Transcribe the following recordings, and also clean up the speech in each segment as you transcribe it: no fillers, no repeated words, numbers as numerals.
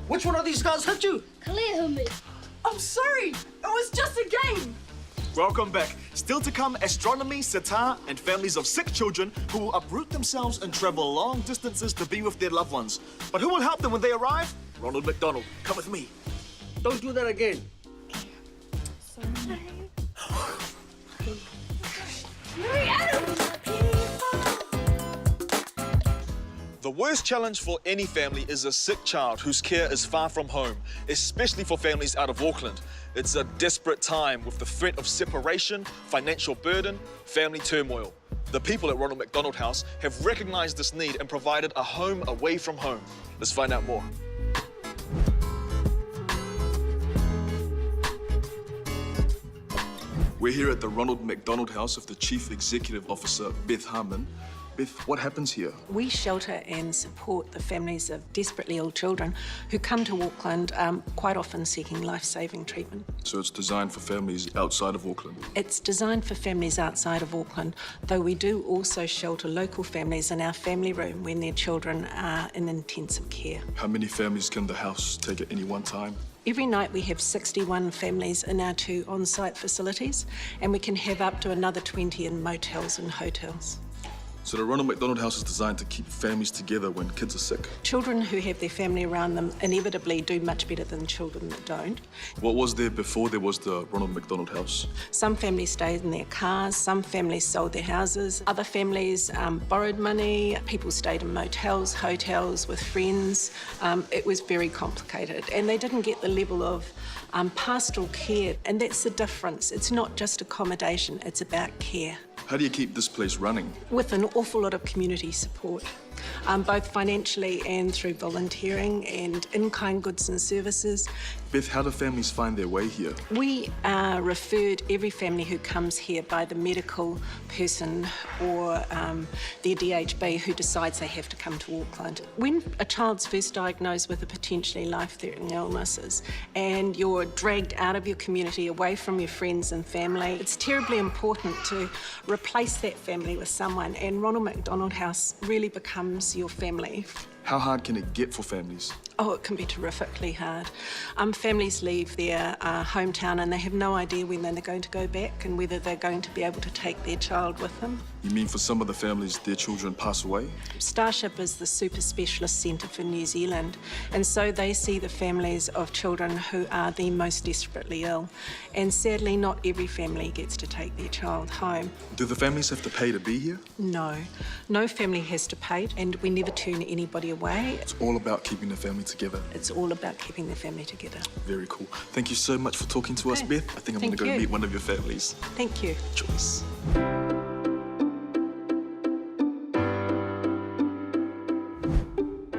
Which one of these guys hit you? Clear me. I'm sorry. It was just a game. Welcome back. Still to come, astronomy, sitar, and families of sick children who will uproot themselves and travel long distances to be with their loved ones. But who will help them when they arrive? Ronald MacDonald. Come with me. Don't do that again. The worst challenge for any family is a sick child whose care is far from home, especially for families out of Auckland. It's a desperate time with the threat of separation, financial burden, family turmoil. The people at Ronald MacDonald House have recognised this need and provided a home away from home. Let's find out more. We're here at the Ronald MacDonald House with the Chief Executive Officer, Beth Harmon. Beth, what happens here? We shelter and support the families of desperately ill children who come to Auckland, quite often seeking life-saving treatment. So it's designed for families outside of Auckland? It's designed for families outside of Auckland, though we do also shelter local families in our family room when their children are in intensive care. How many families can the house take at any one time? Every night we have 61 families in our 2 on-site facilities, and we can have up to another 20 in motels and hotels. So the Ronald MacDonald House is designed to keep families together when kids are sick. Children who have their family around them inevitably do much better than children that don't. What was there before there was the Ronald MacDonald House? Some families stayed in their cars, some families sold their houses, other families borrowed money, people stayed in motels, hotels with friends. It was very complicated, and they didn't get the level of pastoral care, and that's the difference. It's not just accommodation, it's about care. How do you keep this place running? With an awful lot of community support, both financially and through volunteering and in-kind goods and services. Beth, how do families find their way here? We referred every family who comes here by the medical person or their DHB who decides they have to come to Auckland. When a child's first diagnosed with a potentially life-threatening illnesses and you're dragged out of your community, away from your friends and family, it's terribly important to replace that family with someone, and Ronald MacDonald House really becomes your family. How hard can it get for families? Oh, it can be terrifically hard. Families leave their hometown and they have no idea when they're going to go back and whether they're going to be able to take their child with them. You mean for some of the families, their children pass away? Starship is the super specialist centre for New Zealand, and so they see the families of children who are the most desperately ill. And sadly, not every family gets to take their child home. Do the families have to pay to be here? No. No family has to pay, and we never turn anybody away. It's all about keeping the family together. It's all about keeping the family together. Very cool. Thank you so much for talking to us, Beth. I think I'm going to go meet one of your families. Thank you. Choice.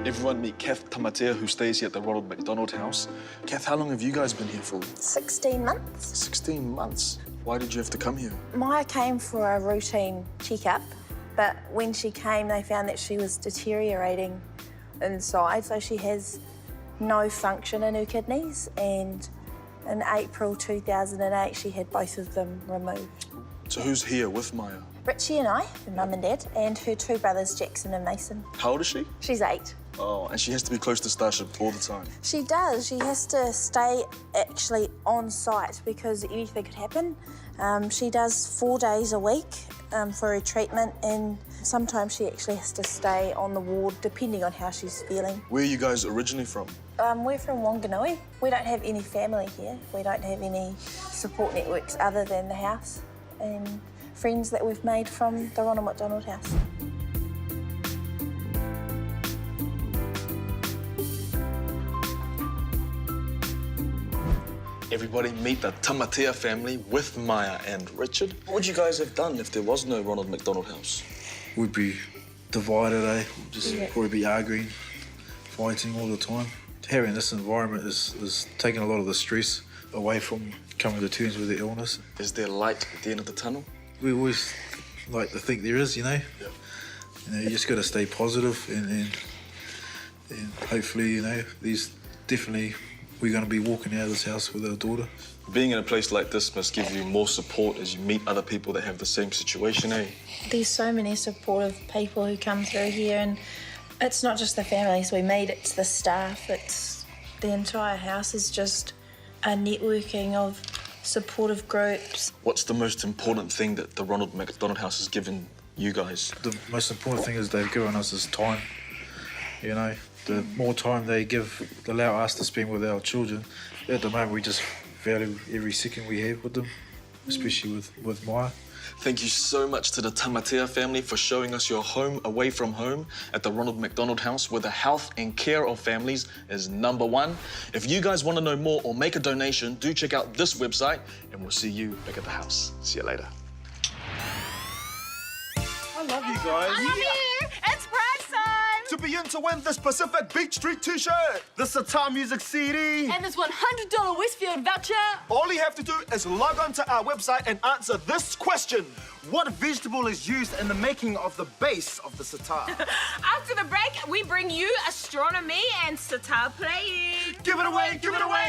Everyone meet Kath Tamatea, who stays here at the Ronald MacDonald House. Kath, how long have you guys been here for? 16 months. 16 months. Why did you have to come here? Maya came for a routine checkup, but when she came, they found that she was deteriorating inside, so she has no function in her kidneys, and in April 2008, she had both of them removed. So who's here with Maya? Richie and I, her mum and dad, and her 2 brothers, Jackson and Mason. How old is she? She's 8. Oh, and she has to be close to Starship all the time. She does. She has to stay actually on site because anything could happen. She does 4 days a week for her treatment, and sometimes she actually has to stay on the ward depending on how she's feeling. Where are you guys originally from? We're from Wanganui. We don't have any family here. We don't have any support networks other than the house and friends that we've made from the Ronald MacDonald House. Everybody meet the Tamatea family with Maya and Richard. What would you guys have done if there was no Ronald MacDonald House? We'd be divided, eh? Just probably be arguing, fighting all the time. Having this environment is taking a lot of the stress away from coming to terms with the illness. Is there light at the end of the tunnel? We always like to think there is, you know. Yeah. You know, you just got to stay positive and hopefully, you know, there's definitely we're going to be walking out of this house with our daughter. Being in a place like this must give you more support as you meet other people that have the same situation, eh? There's so many supportive people who come through here, and it's not just the families we meet, it's the staff, it's The entire house is just a networking of supportive groups. What's the most important thing that the Ronald MacDonald House has given you guys? The most important thing is they've given us is time. You know, the more time they allow us to spend with our children. At the moment, we just value every second we have with them, especially with Maya. Thank you so much to the Tamatea family for showing us your home away from home at the Ronald MacDonald House, where the health and care of families is #1. If you guys want to know more or make a donation, do check out this website, and we'll see you back at the house. See you later. I love you guys. I'm here. It's prize time. To be in to win this Pacific Beach Street t-shirt, the Sitar Music CD. And this $100 Westfield voucher. All you have to do is log on to our website and answer this question. What vegetable is used in the making of the base of the sitar? After the break, we bring you astronomy and sitar playing. Give it away, give it away!